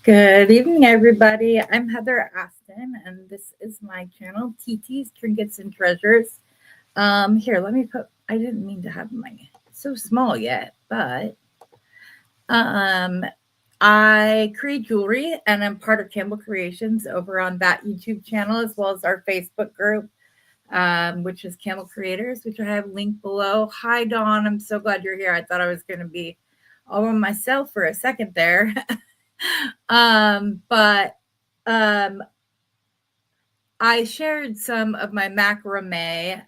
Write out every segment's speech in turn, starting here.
Good evening, everybody. I'm Heather Aston, and this is my channel, TT's Trinkets and Treasures. Here, let me put, I didn't mean to have my so small yet, but I create jewelry, and I'm part of Campbell Creations over on that YouTube channel, as well as our Facebook group, which is Campbell Creators, which I have linked below. Hi, Dawn. I'm so glad you're here. I thought I was going to be all by myself for a second there. But I shared some of my macrame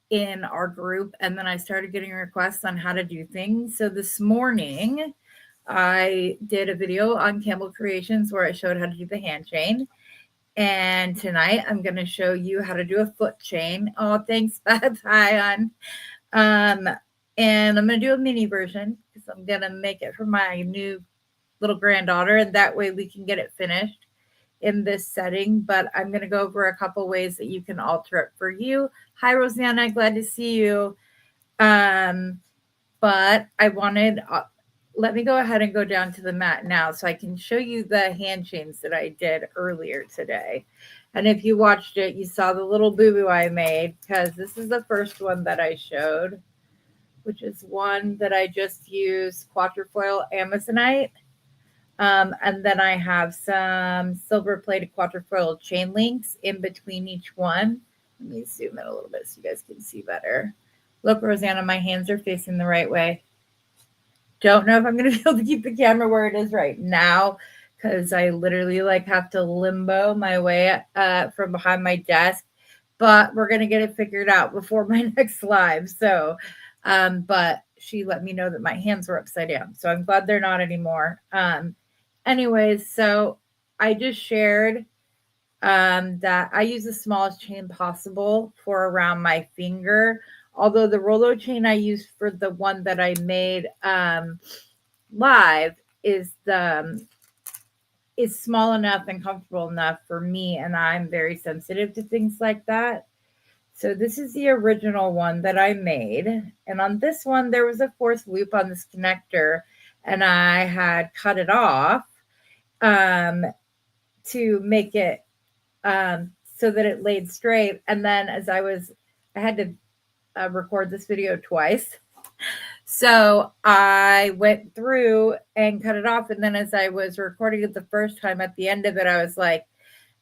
in our group, and then I started getting requests on how to do things. So this morning, I did a video on Campbell Creations where I showed how to do the hand chain. And tonight, I'm going to show you how to do a foot chain. Oh, thanks, Beth. Hi, hon. And I'm going to do a mini version because I'm going to make it for my new little granddaughter, and that way we can get it finished in this setting. But I'm going to go over a couple ways that you can alter it for you. Hi, Rosanna. Glad to see you. But I wanted, let me go ahead and go down to the mat now so I can show you the hand chains that I did earlier today. And if you watched it, you saw the little boo-boo I made, because this is the first one that I showed, which is one that I just used quatrefoil amazonite. And then I have some silver-plated quatrefoil chain links in between each one. Let me zoom in a little bit so you guys can see better. Look, Rosanna, my hands are facing the right way. Don't know if I'm going to be able to keep the camera where it is right now, because I literally have to limbo my way from behind my desk. But we're going to get it figured out before my next live. So, but she let me know that my hands were upside down. So I'm glad they're not anymore. Anyways, so I just shared that I use the smallest chain possible for around my finger. Although the Rolo chain I used for the one that I made live is small enough and comfortable enough for me, and I'm very sensitive to things like that. So this is the original one that I made. And on this one, there was a fourth loop on this connector, and I had cut it off to make it so that it laid straight. And then I had to record this video twice. So I went through and cut it off. And then as I was recording it the first time, at the end of it, I was like,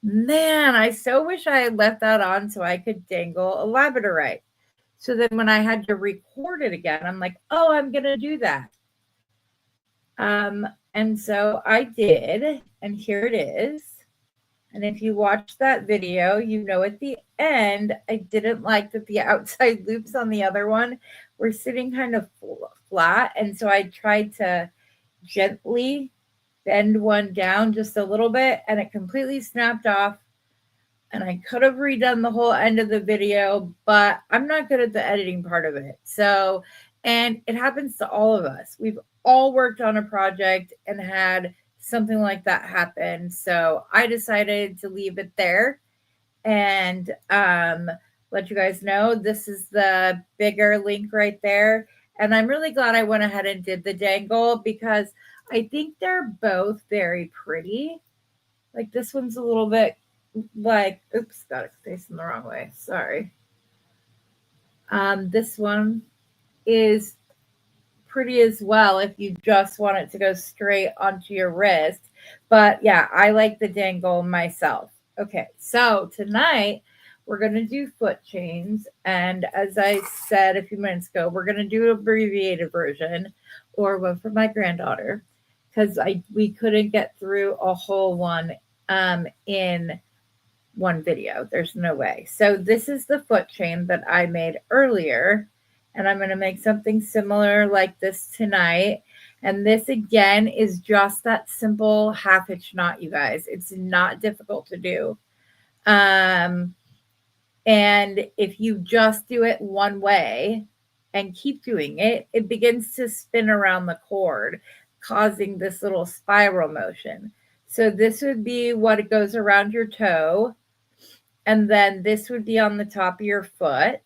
man, I so wish I had left that on so I could dangle a labradorite. So then when I had to record it again, I'm like, oh, I'm going to do that. And so I did, and here it is. And if you watch that video, you know at the end, I didn't like that the outside loops on the other one were sitting kind of flat. And so I tried to gently bend one down just a little bit, and it completely snapped off. And I could have redone the whole end of the video, but I'm not good at the editing part of it. So, and it happens to all of us. We've all worked on a project and had something like that happen. So I decided to leave it there and let you guys know this is the bigger link right there. And I'm really glad I went ahead and did the dangle, because I think they're both very pretty. Like this one's a little bit like, oops, got it facing the wrong way. Sorry. This one is pretty as well if you just want it to go straight onto your wrist. But yeah, I like the dangle myself. Okay, so tonight we're going to do foot chains. And as I said a few minutes ago, we're going to do an abbreviated version, or one for my granddaughter, because we couldn't get through a whole one in one video. There's no way. So this is the foot chain that I made earlier. And I'm going to make something similar like this tonight. And this, again, is just that simple half-hitch knot, you guys. It's not difficult to do. And if you just do it one way and keep doing it, it begins to spin around the cord, causing this little spiral motion. So this would be what it goes around your toe. And then this would be on the top of your foot.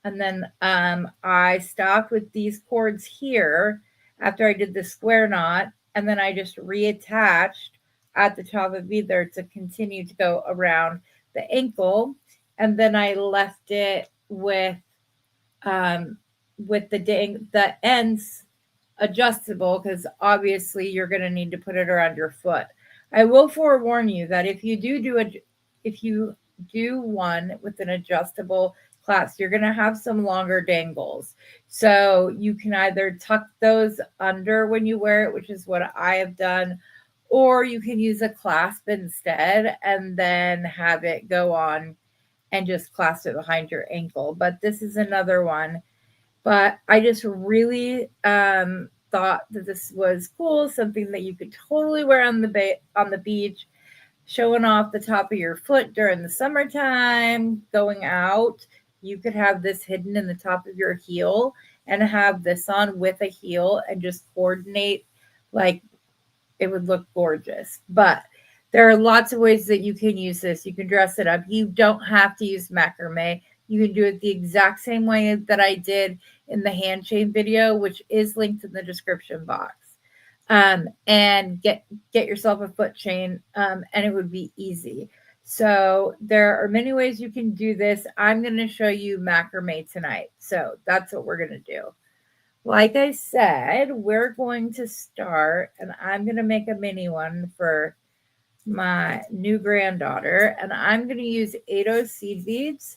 And then I stopped with these cords here after I did the square knot and then I just reattached at the top of either to continue to go around the ankle, and then I left it um, with the ends adjustable, because obviously you're going to need to put it around your foot. I will forewarn you that if you do one with an adjustable clasp, you're going to have some longer dangles. So you can either tuck those under when you wear it, which is what I have done, or you can use a clasp instead and then have it go on and just clasp it behind your ankle. But this is another one. But I just really thought that this was cool, something that you could totally wear on the beach, showing off the top of your foot during the summertime, going out. You could have this hidden in the top of your heel and have this on with a heel and just coordinate like it would look gorgeous. But there are lots of ways that you can use this. You can dress it up. You don't have to use macrame. You can do it the exact same way that I did in the hand chain video, which is linked in the description box. And get yourself a foot chain, and it would be easy. So there are many ways you can do this. I'm going to show you macrame tonight. So that's what we're going to do. Like I said, we're going to start, and I'm going to make a mini one for my new granddaughter, and I'm going to use 80 seed beads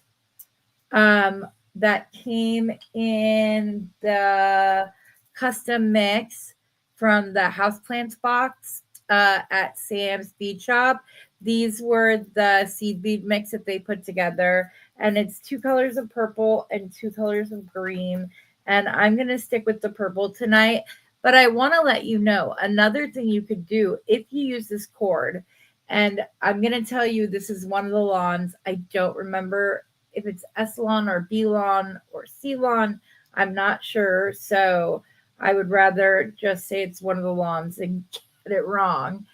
that came in the custom mix from the houseplants box at Sam's Bead Shop. These were the seed bead mix that they put together, and it's 2 colors of purple and 2 colors of green. And I'm going to stick with the purple tonight. But I want to let you know another thing you could do if you use this cord. And I'm going to tell you, this is one of the lawns. I don't remember if it's S lawn or B lawn or C lawn. I'm not sure. So I would rather just say it's one of the lawns and get it wrong.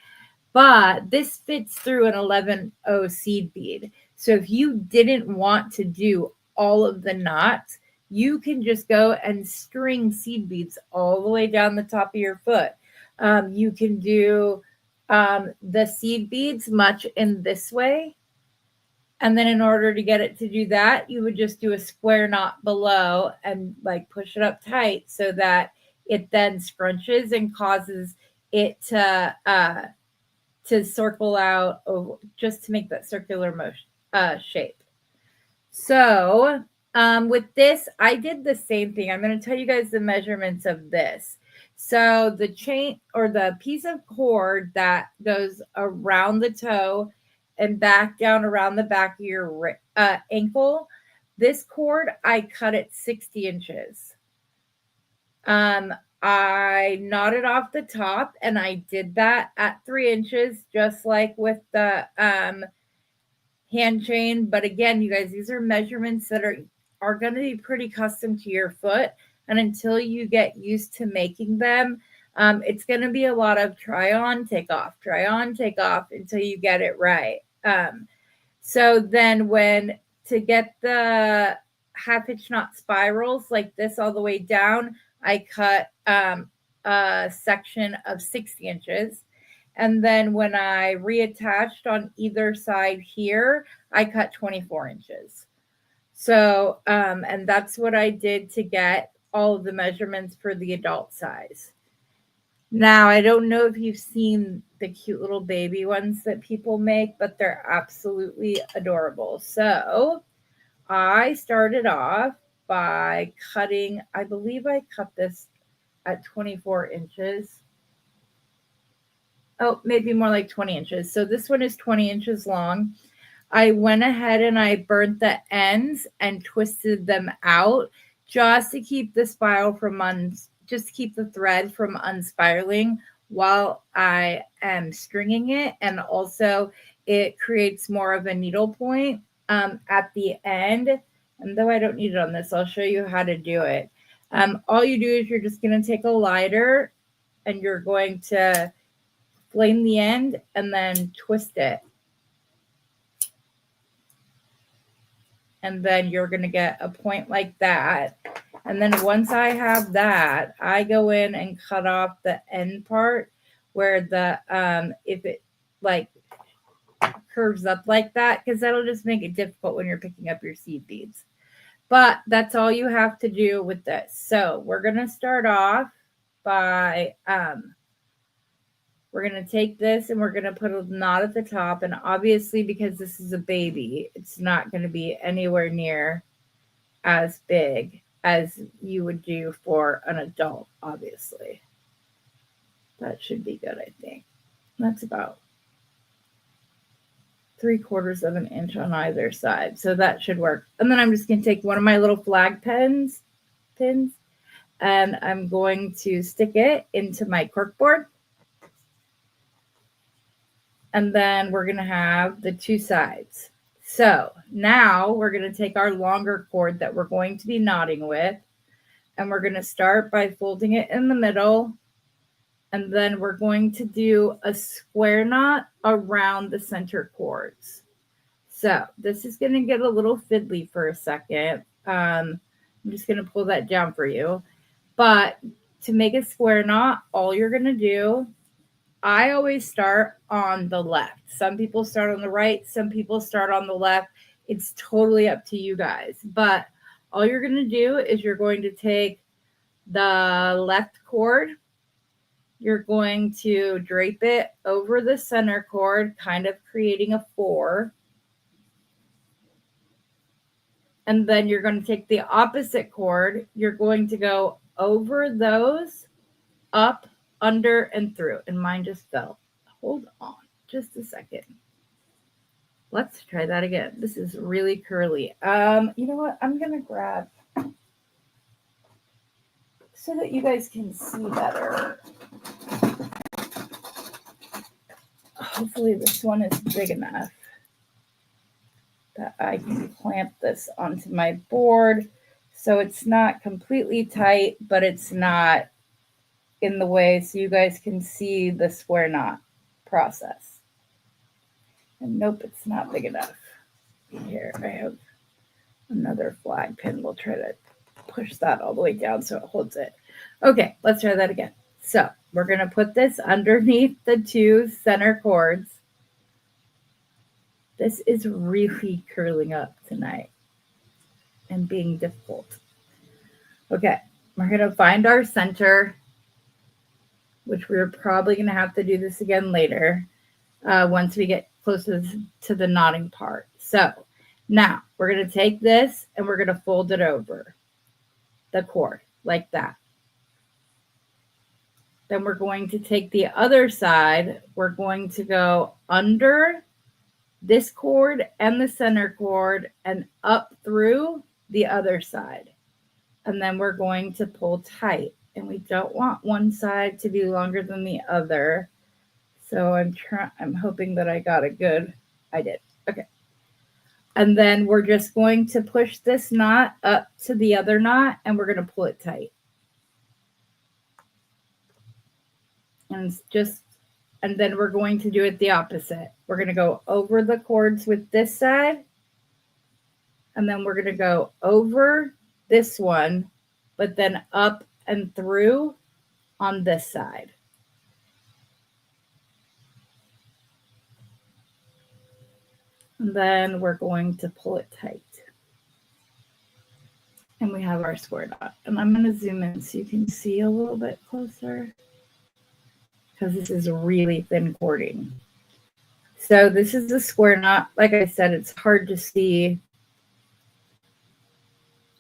But this fits through an 11-0 seed bead. So if you didn't want to do all of the knots, you can just go and string seed beads all the way down the top of your foot. You can do the seed beads much in this way. And then in order to get it to do that, you would just do a square knot below and like push it up tight so that it then scrunches and causes it to circle out just to make that circular motion shape. So with this, I did the same thing. I'm going to tell you guys the measurements of this. So the chain or the piece of cord that goes around the toe and back down around the back of your ankle, this cord, I cut it 60 inches. I knotted off the top, and I did that at 3 inches, just like with the hand chain. But again, you guys, these are measurements that are going to be pretty custom to your foot. And until you get used to making them, it's going to be a lot of try on, take off until you get it right. So then to get the half hitch knot spirals like this all the way down, I cut a section of 60 inches. And then when I reattached on either side here, I cut 24 inches. So, and that's what I did to get all of the measurements for the adult size. Now, I don't know if you've seen the cute little baby ones that people make, but they're absolutely adorable. So I started off by cutting, I believe I cut this at 24 inches. Oh, maybe more like 20 inches. So this one is 20 inches long. I went ahead and I burnt the ends and twisted them out just to keep the spiral just to keep the thread from unspiraling while I am stringing it. And also it creates more of a needle point at the end. And though I don't need it on this, I'll show you how to do it. All you do is you're just going to take a lighter and you're going to flame the end and then twist it. And then you're going to get a point like that. And then once I have that, I go in and cut off the end part where the if it like curves up like that, because that'll just make it difficult when you're picking up your seed beads. But that's all you have to do with this. So we're going to start off by we're going to take this and we're going to put a knot at the top. And obviously, because this is a baby, it's not going to be anywhere near as big as you would do for an adult, obviously. That should be good, I think. That's about 3/4 of an inch on either side. So that should work. And then I'm just going to take one of my little flag pins, and I'm going to stick it into my cork board. And then we're going to have the two sides. So now we're going to take our longer cord that we're going to be knotting with, and we're going to start by folding it in the middle. And then we're going to do a square knot around the center cords. So this is going to get a little fiddly for a second. I'm just going to pull that down for you. But to make a square knot, all you're going to do, I always start on the left. Some people start on the right. Some people start on the left. It's totally up to you guys. But all you're going to do is you're going to take the left cord. You're going to drape it over the center cord, kind of creating a 4. And then you're going to take the opposite cord. You're going to go over those, up, under, and through. And mine just fell. Hold on just a second. Let's try that again. This is really curly. You know what? I'm going to grab so that you guys can see better. Hopefully this one is big enough that I can clamp this onto my board so it's not completely tight, but it's not in the way, so you guys can see the square knot process. And nope, it's not big enough. Here, I have another flag pin. We'll try to push that all the way down so it holds it. Okay, let's try that again. So we're going to put this underneath the two center cords. This is really curling up tonight and being difficult. Okay, we're going to find our center, which we're probably going to have to do this again later once we get closer to the knotting part. So now we're going to take this and we're going to fold it over the cord like that. Then we're going to take the other side. We're going to go under this cord and the center cord and up through the other side. And then we're going to pull tight. And we don't want one side to be longer than the other. So I'm hoping that I got a good, I did. Okay. And then we're just going to push this knot up to the other knot and we're going to pull it tight. And then we're going to do it the opposite. We're going to go over the cords with this side. And then we're going to go over this one, but then up and through on this side. And then we're going to pull it tight. And we have our square knot. And I'm going to zoom in so you can see a little bit closer, because this is really thin cording. So this is the square knot. Like I said, it's hard to see.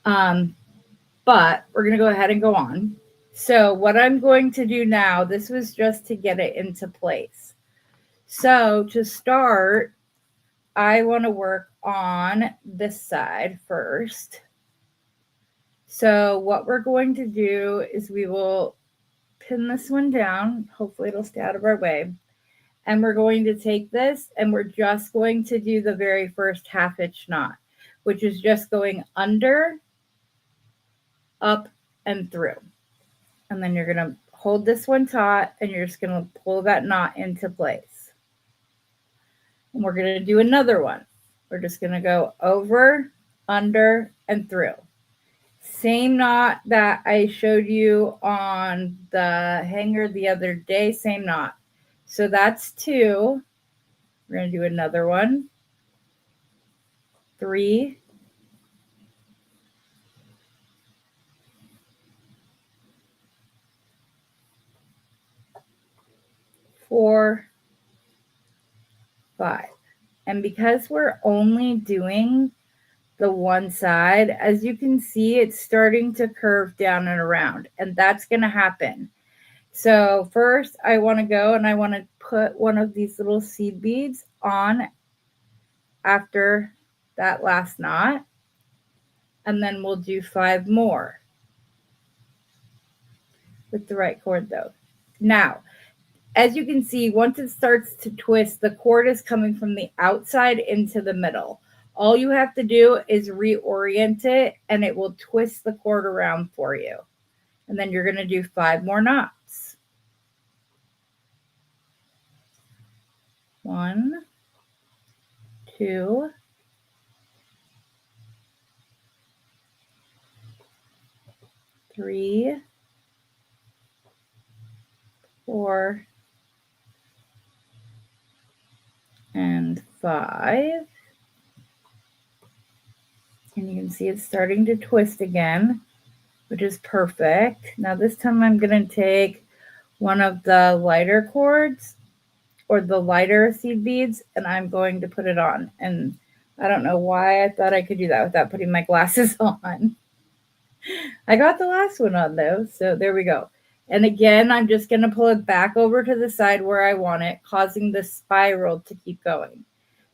But we're going to go ahead and go on. So what I'm going to do now, this was just to get it into place. So to start, I want to work on this side first. So what we're going to do is we will pin this one down. Hopefully it'll stay out of our way. And we're going to take this and we're just going to do the very first half-inch knot, which is just going under, up, and through. And then you're going to hold this one taut and you're just going to pull that knot into place. And we're going to do another one. We're just going to go over, under, and through. Same knot that I showed you on the hanger the other day, same knot. So that's 2. We're going to do another one. 3. 4, 5. And because we're only doing the one side, as you can see, it's starting to curve down and around, and that's going to happen. So first I want to go and I want to put one of these little seed beads on after that last knot, and then we'll do 5 more with the right cord though. Now, as you can see, once it starts to twist, the cord is coming from the outside into the middle. All you have to do is reorient it and it will twist the cord around for you. And then you're going to do 5 more knots. 1, 2, 3, 4, and 5. And you can see it's starting to twist again, which is perfect. Now this time I'm going to take one of the lighter cords or the lighter seed beads, and I'm going to put it on. And I don't know why I thought I could do that without putting my glasses on. I got the last one on though, so there we go. And again, I'm just going to pull it back over to the side where I want it, causing the spiral to keep going.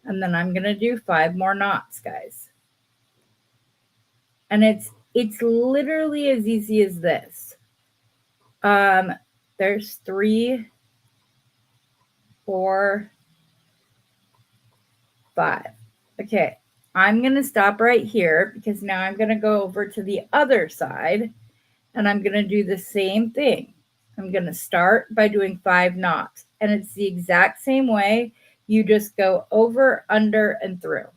And then I'm going to do 5 more knots, guys. And it's literally as easy as this. There's 3, 4, 5. Okay, I'm going to stop right here because now I'm going to go over to the other side and I'm going to do the same thing. I'm going to start by doing 5 knots, and it's the exact same way. You just go over, under, and through.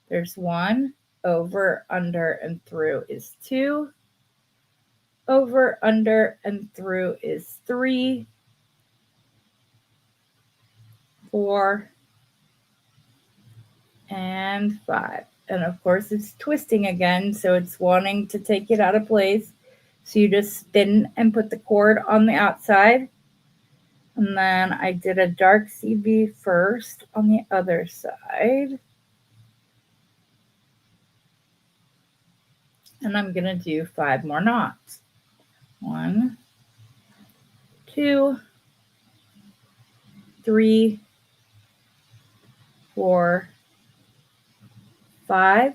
There's 1, over, under, and through is 2. Over, under, and through is 3, 4, and 5. And of course it's twisting again, so it's wanting to take it out of place. So you just spin and put the cord on the outside. And then I did a dark seed bead first on the other side. And I'm going to do 5 more knots. 1, 2, 3, 4, 5.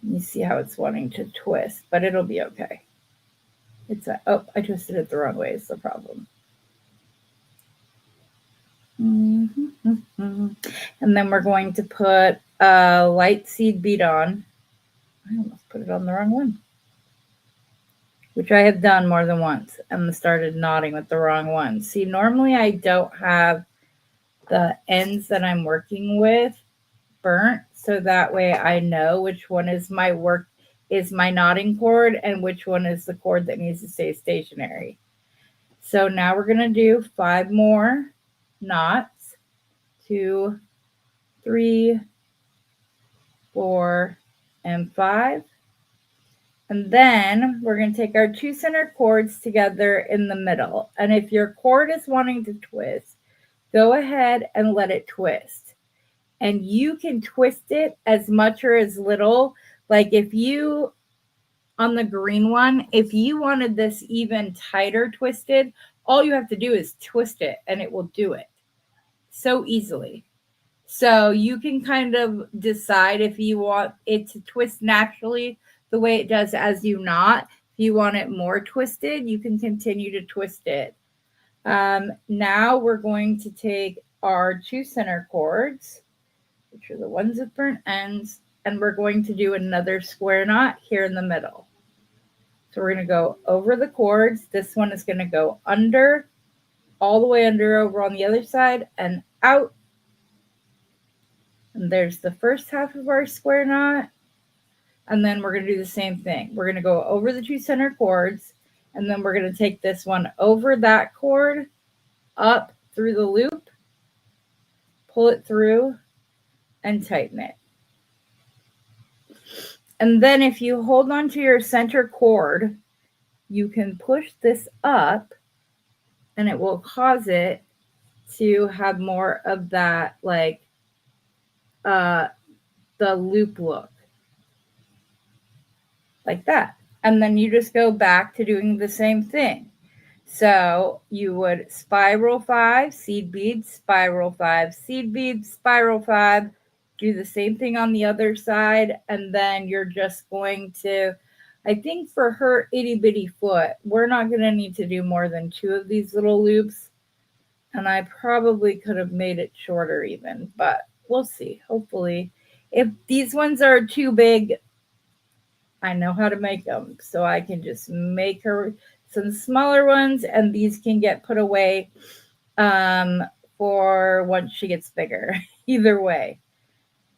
You see how it's wanting to twist, but it'll be okay. Oh, I twisted it the wrong way is the problem. And then we're going to put a light seed bead on. I almost put it on the wrong one, which I have done more than once and started knotting with the wrong one. See, normally I don't have the ends that I'm working with burnt, so that way I know which one is my knotting cord and which one is the cord that needs to stay stationary. So now we're going to do 5 more knots. 2, 3, 4, and 5. And then we're going to take our 2 center cords together in the middle. And if your cord is wanting to twist, go ahead and let it twist. And you can twist it as much or as little. Like if you, on the green one, if you wanted this even tighter twisted, all you have to do is twist it and it will do it so easily. So you can kind of decide if you want it to twist naturally the way it does as you knot. If you want it more twisted, you can continue to twist it. Now we're going to take our 2 center cords, which are the ones with burnt ends, and we're going to do another square knot here in the middle. So we're going to go over the cords. This one is going to go under, all the way under over on the other side and out. And there's the first half of our square knot. And then we're going to do the same thing. We're going to go over the 2 center cords, and then we're going to take this one over that cord up through the loop, pull it through, and tighten it. And then if you hold on to your center cord, you can push this up and it will cause it to have more of that, like the loop look, like that. And then you just go back to doing the same thing. So you would spiral 5, seed beads, spiral 5, seed beads, spiral 5, do the same thing on the other side, and then you're just going to, I think for her itty bitty foot, we're not going to need to do more than 2 of these little loops, and I probably could have made it shorter even, but we'll see. Hopefully, if these ones are too big, I know how to make them, so I can just make her some smaller ones, and these can get put away for once she gets bigger. Either way.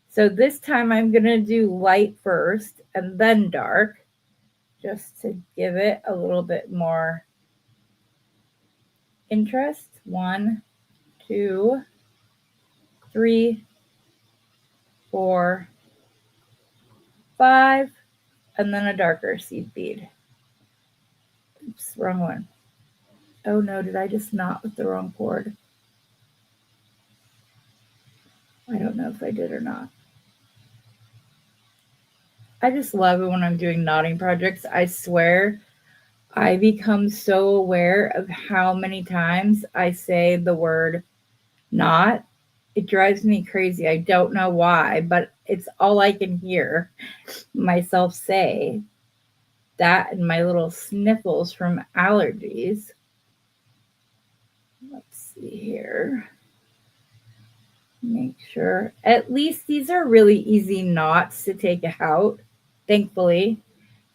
So this time I'm going to do light first and then dark, just to give it a little bit more interest. 1, 2, 3, 4, 5, and then a darker seed bead. Oops, wrong one. Oh no, did I just knot with the wrong cord? I don't know if I did or not. I just love it when I'm doing knotting projects. I swear I become so aware of how many times I say the word knot. It drives me crazy. I don't know why, but it's all I can hear myself say. That and my little sniffles from allergies. Let's see here. Make sure. At least these are really easy knots to take out, thankfully.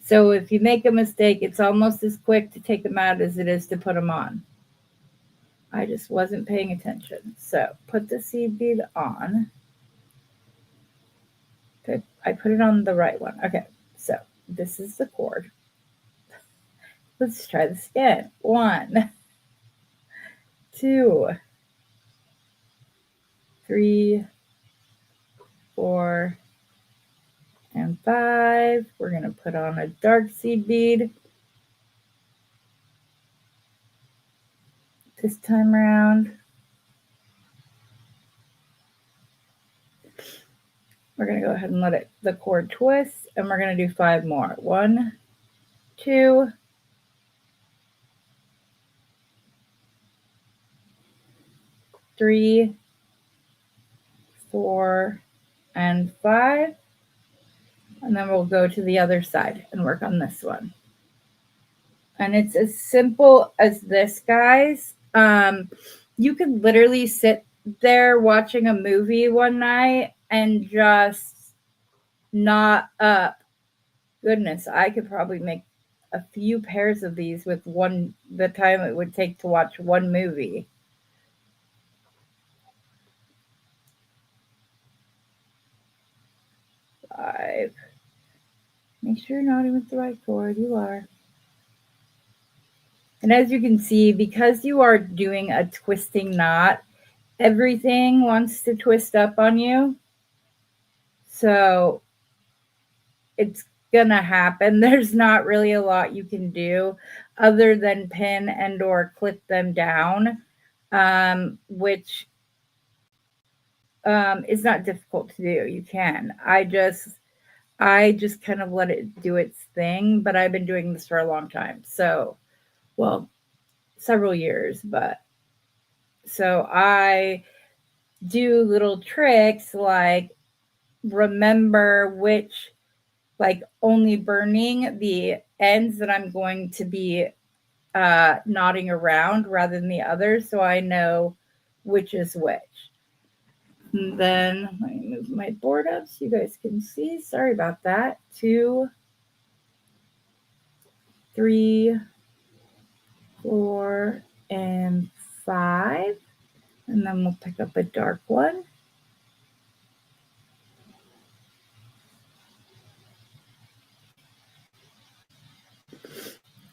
So if you make a mistake, it's almost as quick to take them out as it is to put them on. I just wasn't paying attention. So put the seed bead on. Good. I put it on the right one. Okay, so this is the cord. Let's try this again. 1, 2, 3, 4, and 5. We're going to put on a dark seed bead. This time around, we're going to go ahead and let the cord twist, and we're going to do 5 more. 1, 2, 3, 4, and 5. And then we'll go to the other side and work on this one. And it's as simple as this, guys. You could literally sit there watching a movie one night and just knot up. Goodness, I could probably make a few pairs of these with the time it would take to watch one movie. Five. Make sure you're knotting with the right cord. You are. And as you can see, because you are doing a twisting knot, everything wants to twist up on you. So it's gonna happen. There's not really a lot you can do other than pin and or clip them down, which is not difficult to do. You can. I just kind of let it do its thing, but I've been doing this for a long time. So, well, several years, but so I do little tricks like remember which, like only burning the ends that I'm going to be knotting around rather than the others, so I know which is which. And then let me move my board up so you guys can see. Sorry about that. 2, 3, 4, and 5. And then we'll pick up a dark one.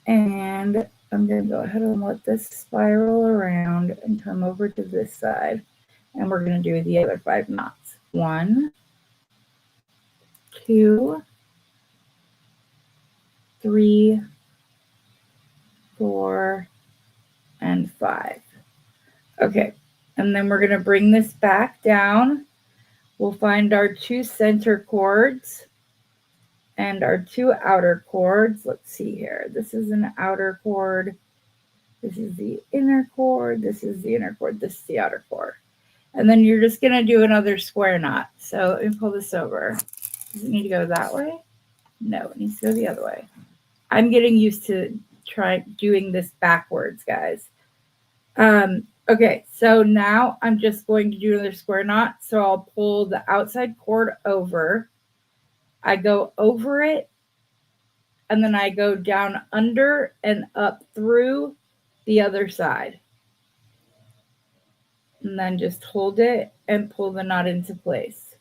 And I'm going to go ahead and let this spiral around and come over to this side. And we're going to do the other 5 knots. 1, 2, 3, 4, and 5. Okay, and then we're going to bring this back down. We'll find our 2 center cords and our 2 outer cords. Let's see here. This is an outer cord. This is the inner cord. This is the inner cord. This is the outer cord. And then you're just going to do another square knot. So let me pull this over. Does it need to go that way? No, it needs to go the other way. I'm getting used to doing this backwards, guys. Okay, so now I'm just going to do another square knot. So I'll pull the outside cord over. I go over it, and then I go down under and up through the other side. And then just hold it and pull the knot into place.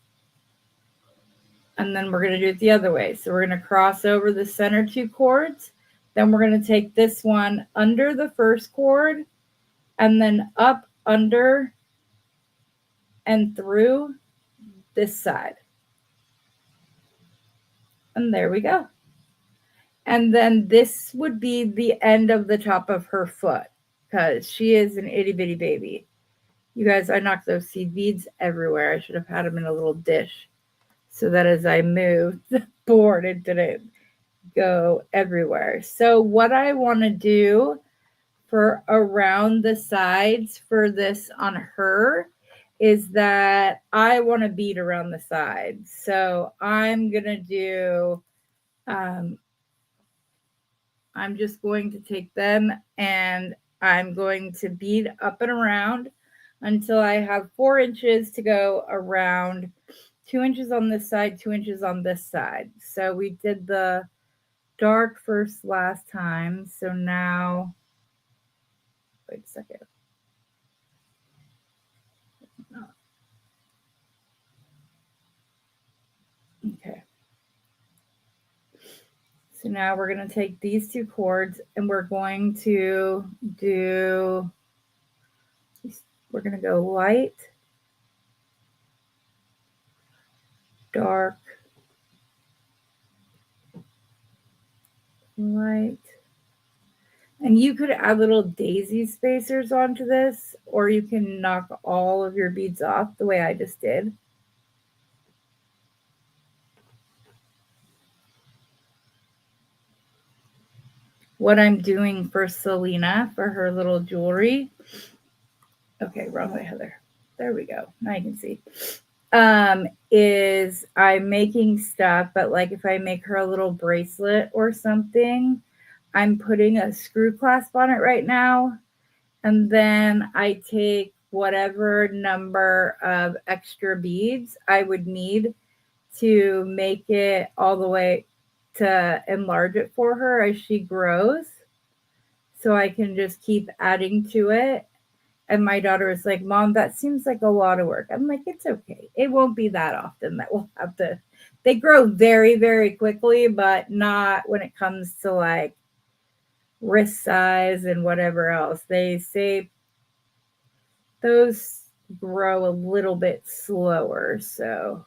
And then we're going to do it the other way. So we're going to cross over the center 2 cords. Then we're going to take this one under the first cord and then up, under, and through this side. And there we go. And then this would be the end of the top of her foot because she is an itty bitty baby. You guys, I knocked those seed beads everywhere. I should have had them in a little dish so that as I moved the board, it didn't go everywhere. So what I want to do for around the sides for this on her is that I want to bead around the sides. So I'm going to do, I'm just going to take them and I'm going to bead up and around until I have 4 inches to go around, 2 inches on this side, 2 inches on this side. So we did the dark first last time. So now, wait a second. Okay. So now we're going to take these 2 cords and we're going to do, we're going to go light, dark, light. And you could add little daisy spacers onto this, or you can knock all of your beads off the way I just did. What I'm doing for Selena for her little jewelry. Okay, wrong way, Heather. There we go. Now you can see. Is I'm making stuff, but like if I make her a little bracelet or something, I'm putting a screw clasp on it right now. And then I take whatever number of extra beads I would need to make it all the way to enlarge it for her as she grows. So I can just keep adding to it. And my daughter is like, Mom, that seems like a lot of work. I'm like, it's okay. It won't be that often that we'll have to. They grow very, very quickly, but not when it comes to like wrist size and whatever else. They say those grow a little bit slower. So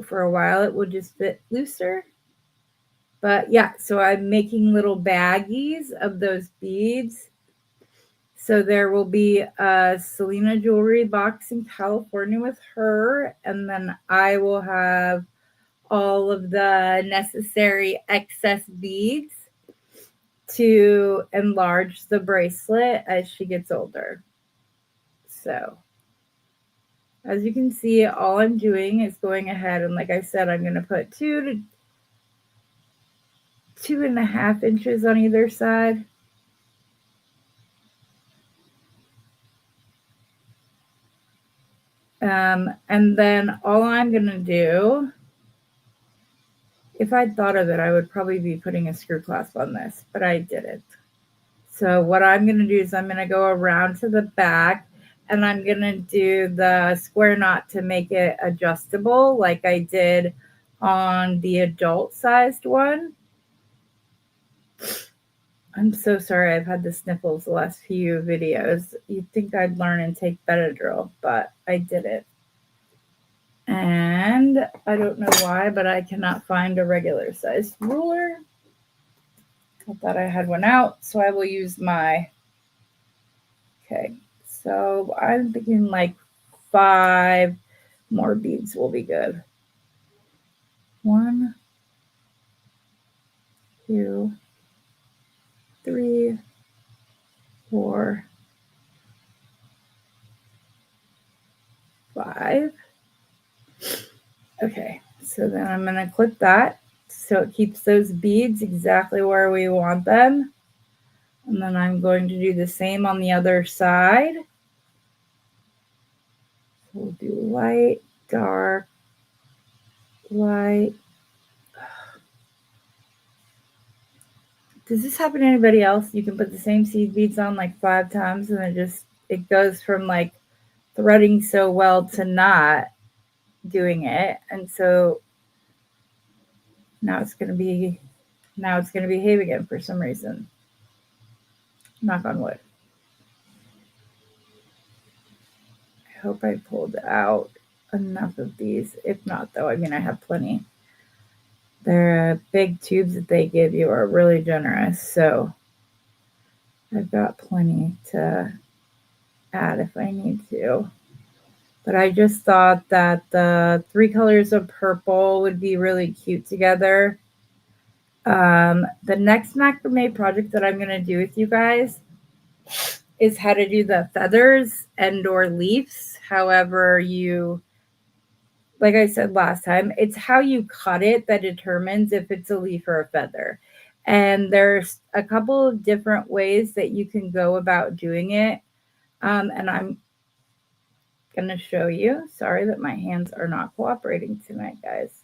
for a while it will just fit looser. But yeah, so I'm making little baggies of those beads. So there will be a Selena jewelry box in California with her, and then I will have all of the necessary excess beads to enlarge the bracelet as she gets older. So as you can see, all I'm doing is going ahead and like I said, I'm going to put 2 to 2.5 inches on either side. And then all I'm going to do, if I'd thought of it, I would probably be putting a screw clasp on this, but I didn't. So what I'm going to do is I'm going to go around to the back and I'm going to do the square knot to make it adjustable like I did on the adult sized one. I'm so sorry I've had the sniffles the last few videos. You'd think I'd learn and take Benadryl, but I didn't. And I don't know why, but I cannot find a regular sized ruler. I thought I had one out, so I will use my, okay, so I'm thinking like 5 more beads will be good. 1, 2, 3, 4, 5. Okay, so then I'm going to clip that so it keeps those beads exactly where we want them. And then I'm going to do the same on the other side. We'll do light, dark, light. Does this happen to anybody else? You can put the same seed beads on like 5 times and it goes from like threading so well to not doing it. And so now it's going to behave again for some reason. Knock on wood. I hope I pulled out enough of these. If not, though, I mean, I have plenty. Their big tubes that they give you are really generous, so I've got plenty to add if I need to. But I just thought that the 3 colors of purple would be really cute together. The next macrame project that I'm going to do with you guys is how to do the feathers and or leaves. However you, like I said last time, it's how you cut it that determines if it's a leaf or a feather. And there's a couple of different ways that you can go about doing it. And I'm going to show you. Sorry that my hands are not cooperating tonight, guys.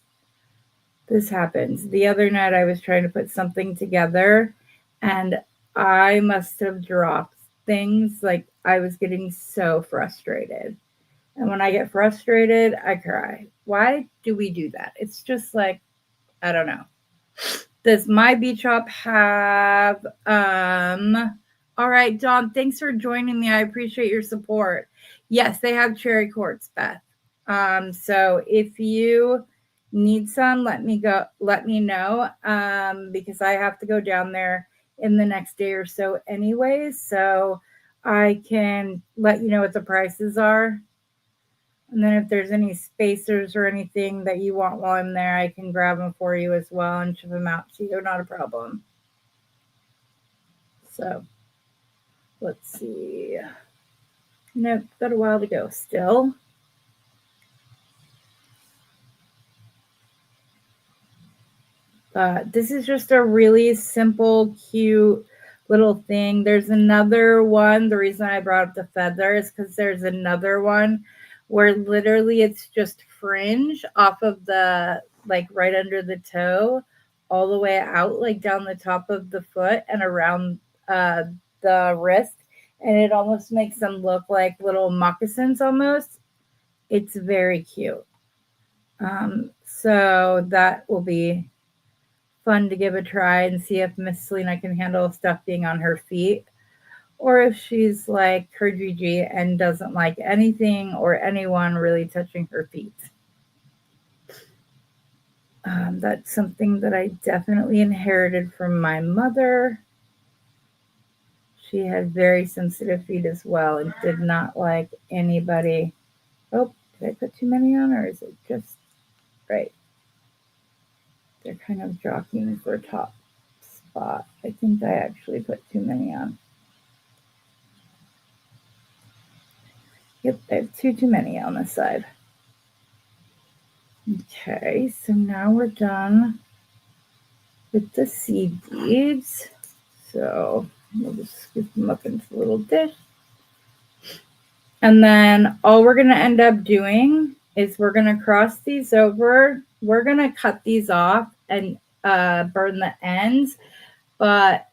This happens. The other night I was trying to put something together and I must have dropped things. Like I was getting so frustrated. And when I get frustrated, I cry. Why do we do that? It's just like, I don't know. Does my beach shop have, all right, Dawn, thanks for joining me. I appreciate your support. Yes, they have cherry quartz, Beth. So if you need some, let me know, because I have to go down there in the next day or so anyways. So I can let you know what the prices are. And then if there's any spacers or anything that you want while I'm there, I can grab them for you as well and ship them out to you. Not a problem. So let's see. Nope, got a while to go still. This is just a really simple, cute little thing. There's another one. The reason I brought up the feather is because there's another one where literally it's just fringe off of the, like right under the toe, all the way out, like down the top of the foot and around the wrist. And it almost makes them look like little moccasins almost. It's very cute. So that will be fun to give a try and see if Miss Selena can handle stuff being on her feet, or if she's like her Gigi and doesn't like anything or anyone really touching her feet. That's something that I definitely inherited from my mother. She had very sensitive feet as well and did not like anybody. Oh, did I put too many on, or is it just right? They're kind of jockeying for a top spot. I think I actually put too many on. Yep, I have too many on this side. Okay, so now we're done with the seed beads. So we'll just scoop them up into a little dish. And then all we're going to end up doing is we're going to cross these over. We're going to cut these off and burn the ends, but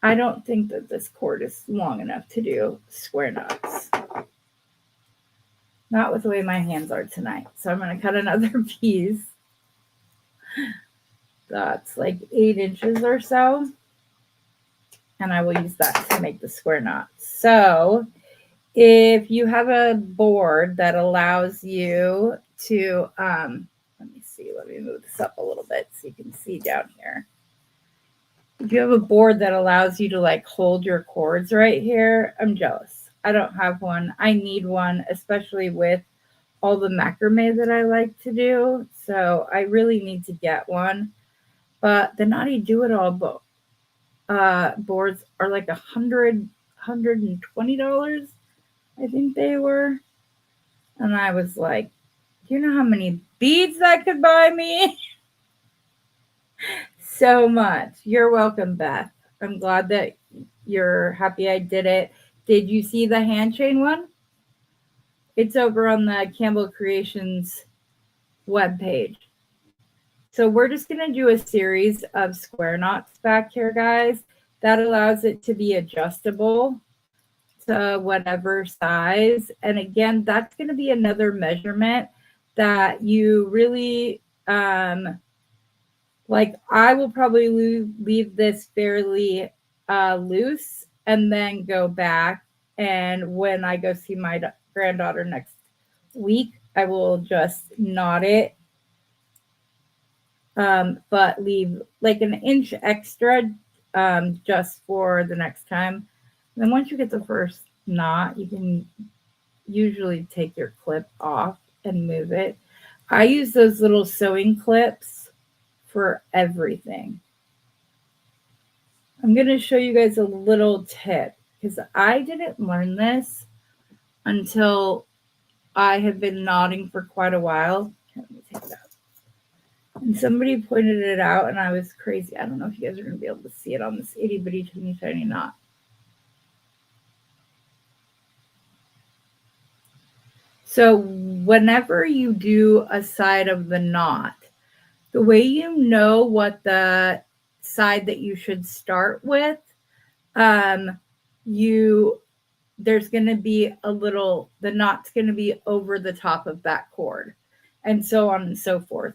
I don't think that this cord is long enough to do square knots. Not with the way my hands are tonight. So I'm going to cut another piece. That's like 8 inches or so. and I will use that to make the square knot. So if you have a board that allows you to, let me see, let me move this up a little bit so you can see down here. If you have a board that allows you to like hold your cords right here, I'm jealous. I don't have one. I need one, especially with all the macrame that I like to do. So I really need to get one. But the Naughty Do-It-All boards are like $120, I think they were. And I was like, do you know how many beads that could buy me? So much. You're welcome, Beth. I'm glad that you're happy I did it. Did you see the hand chain one? It's over on the Campbell Creations webpage. So we're just going to do a series of square knots back here, guys. That allows it to be adjustable to whatever size. And again, that's going to be another measurement that you really, like I will probably leave this fairly loose and then go back. And when I go see my granddaughter next week, I will just knot it, but leave like an inch extra just for the next time. And then once you get the first knot, you can usually take your clip off and move it. I use those little sewing clips for everything. I'm going to show you guys a little tip because I didn't learn this until I have been knotting for quite a while. Let me take that. And somebody pointed it out and I was crazy. I don't know if you guys are going to be able to see it on this itty bitty teeny tiny knot. So whenever you do a side of the knot, the way you know what the side that you should start with, there's going to be the knot's going to be over the top of that cord, and so on and so forth,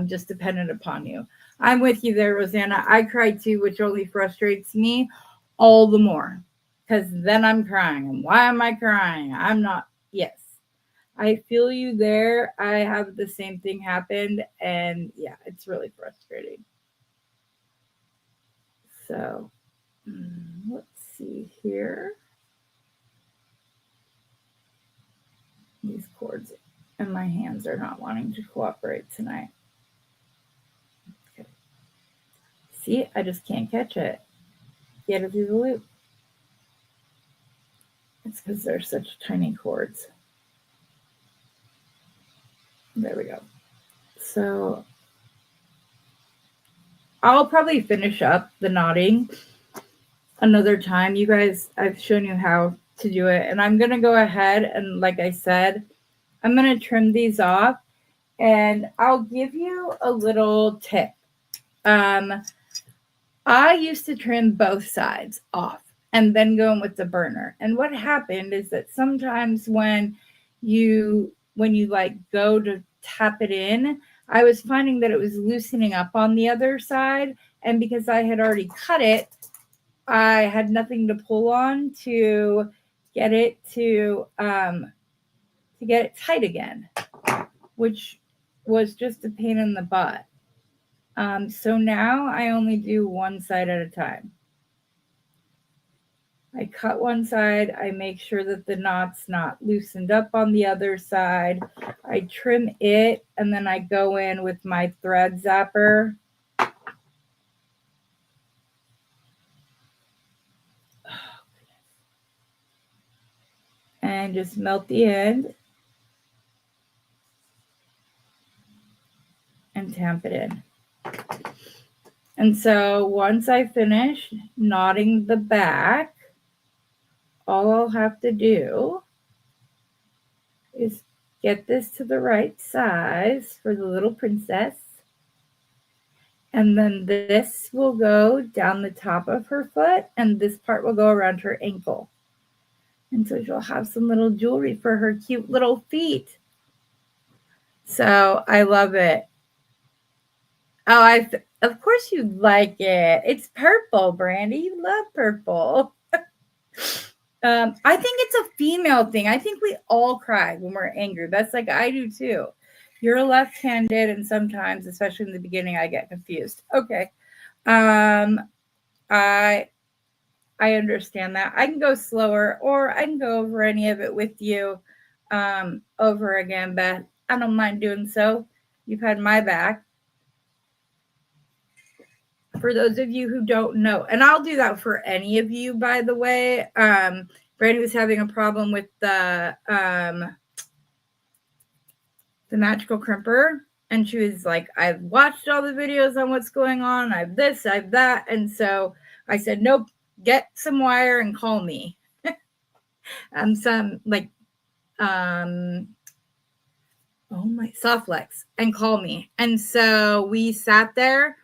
just dependent upon you. I'm with you there, Rosanna. I cry too, which only frustrates me all the more because then I'm crying. And why am I crying? I'm not. Yes. I feel you there. I have the same thing happened, and yeah, it's really frustrating. So let's see here. These cords and my hands are not wanting to cooperate tonight. Okay. See, I just can't catch it. Get it through the loop. It's because they're such tiny cords. There we go. So I'll probably finish up the knotting another time. You guys, I've shown you how to do it. And I'm going to go ahead and, like I said, I'm going to trim these off. And I'll give you a little tip. I used to trim both sides off and then go in with the burner. And what happened is that sometimes when you like go to tap it in, I was finding that it was loosening up on the other side. And because I had already cut it, I had nothing to pull on to get it to get it tight again, which was just a pain in the butt. So now I only do one side at a time. I cut one side, I make sure that the knot's not loosened up on the other side. I trim it, and then I go in with my thread zapper. And just melt the end and tamp it in. And so once I finish knotting the back, all I'll have to do is get this to the right size for the little princess. And then this will go down the top of her foot, and this part will go around her ankle. And so she'll have some little jewelry for her cute little feet. So I love it. Oh, Of course you like it. It's purple, Brandy. You love purple. I think it's a female thing. I think we all cry when we're angry. That's like I do too. You're left-handed, and sometimes, especially in the beginning, I get confused. Okay. Um, I I understand that. I can go slower, or I can go over any of it with you over again, Beth. I don't mind doing so. You've had my back. For those of you who don't know, and I'll do that for any of you, by the way. Brandy was having a problem with the magical crimper, and she was like, I've watched all the videos on what's going on, I've this, I've that. And so I said, nope, get some wire and call me. Some like oh my Softlex, and call me. And so we sat there,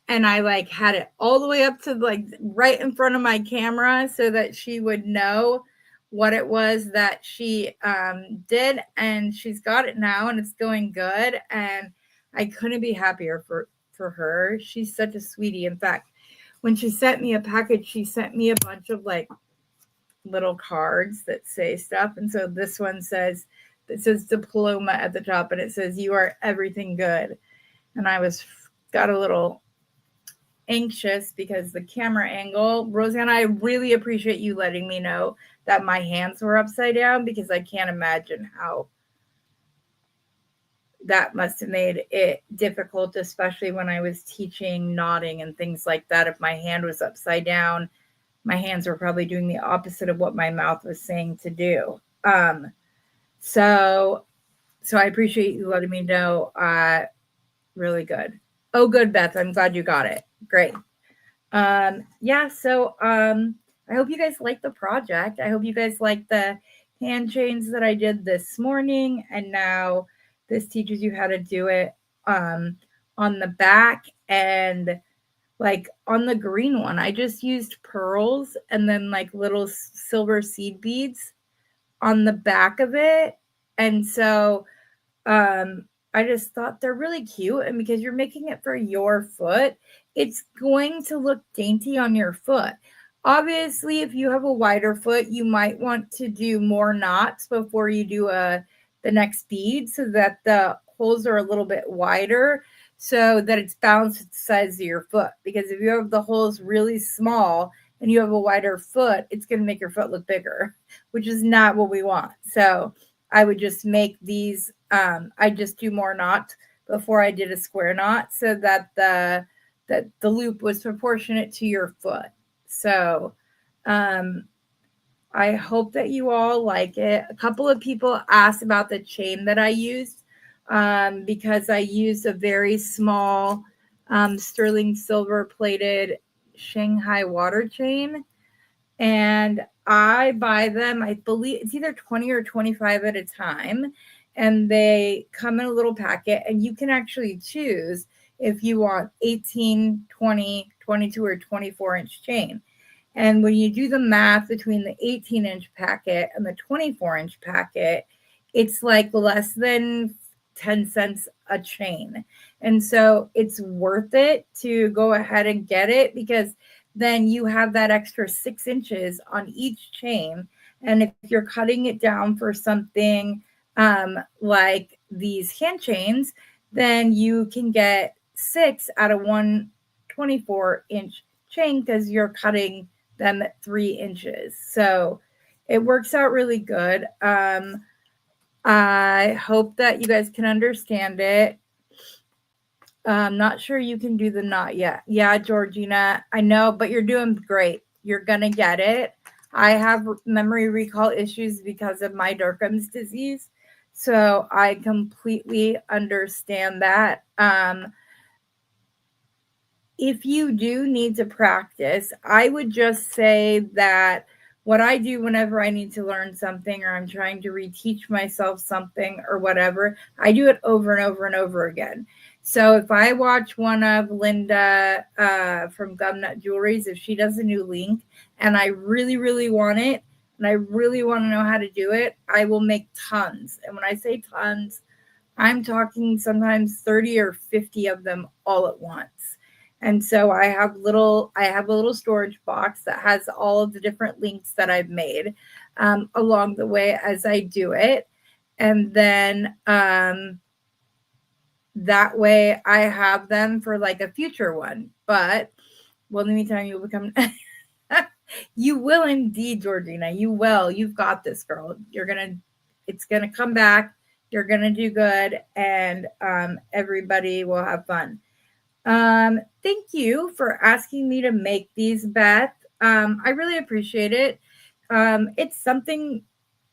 and I like had it all the way up to like right in front of my camera so that she would know what it was that she did. And she's got it now, and it's going good. And I couldn't be happier for her. She's such a sweetie. In fact, when she sent me a package, she sent me a bunch of like little cards that say stuff. And so this one says, it says diploma at the top, and it says, you are everything good. And I got a little anxious because the camera angle. Roseanne, I really appreciate you letting me know that my hands were upside down, because I can't imagine how that must have made it difficult, especially when I was teaching knotting and things like that. If my hand was upside down, my hands were probably doing the opposite of what my mouth was saying to do. So I appreciate you letting me know. Really good. Oh, good, Beth. I'm glad you got it. Great. Yeah, so I hope you guys like the project. I hope you guys like the hand chains that I did this morning, and now this teaches you how to do it on the back. And like on the green one, I just used pearls and then like little silver seed beads on the back of it. And so I just thought they're really cute. And because you're making it for your foot, it's going to look dainty on your foot. Obviously, if you have a wider foot, you might want to do more knots before you do the next bead, so that the holes are a little bit wider, so that it's balanced with the size of your foot. Because if you have the holes really small and you have a wider foot, it's going to make your foot look bigger, which is not what we want. So I would just make these, I just do more knots before I did a square knot, so that the loop was proportionate to your foot. So I hope that you all like it. A couple of people asked about the chain that I used, because I used a very small sterling silver plated Shanghai water chain. And I buy them, I believe it's either 20 or 25 at a time. And they come in a little packet, and you can actually choose if you want 18, 20, 22, or 24-inch chain. And when you do the math between the 18-inch packet and the 24-inch packet, it's like less than 10 cents a chain. And so it's worth it to go ahead and get it, because then you have that extra 6 inches on each chain. And if you're cutting it down for something like these hand chains, then you can get 6 out of one 24-inch chain, because you're cutting them at 3 inches. So it works out really good. I hope that you guys can understand it. I'm not sure you can do the knot yet. Yeah, Georgina, I know, but you're doing great. You're going to get it. I have memory recall issues because of my Durkheim's disease. So I completely understand that. If you do need to practice, I would just say that what I do whenever I need to learn something, or I'm trying to reteach myself something or whatever, I do it over and over and over again. So if I watch one of Linda from Gumnut Jewelries, if she does a new link and I really, really want it, and I really want to know how to do it, I will make tons. And when I say tons, I'm talking sometimes 30 or 50 of them all at once. And so I have a little storage box that has all of the different links that I've made along the way as I do it. And then that way I have them for like a future one. But well, let me tell you, you'll become you will indeed, Georgina. You will. You've got this, girl. It's gonna come back. You're gonna do good, and everybody will have fun. Thank you for asking me to make these, Beth. I really appreciate it. It's something,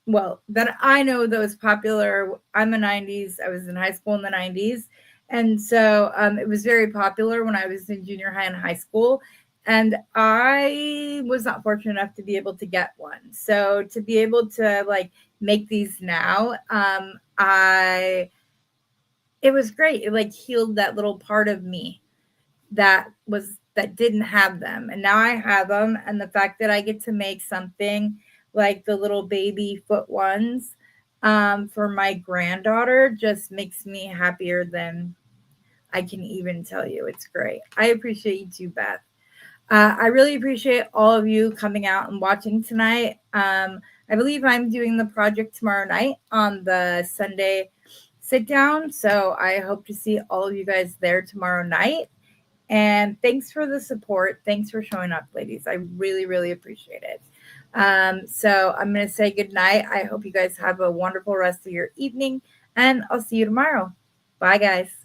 well, that I know that was popular. I'm a 90s. I was in high school in the 90s. And so it was very popular when I was in junior high and high school. And I was not fortunate enough to be able to get one. So to be able to like make these now, it was great. It like healed that little part of me that didn't have them, and now I have them. And the fact that I get to make something like the little baby foot ones for my granddaughter just makes me happier than I can even tell you. It's great. I appreciate you too, Beth. I really appreciate all of you coming out and watching tonight. I believe I'm doing the project tomorrow night on the Sunday sit down, so I hope to see all of you guys there tomorrow night. And thanks for the support. Thanks for showing up, ladies. I really, really appreciate it. So I'm going to say good night. I hope you guys have a wonderful rest of your evening, and I'll see you tomorrow. Bye, guys.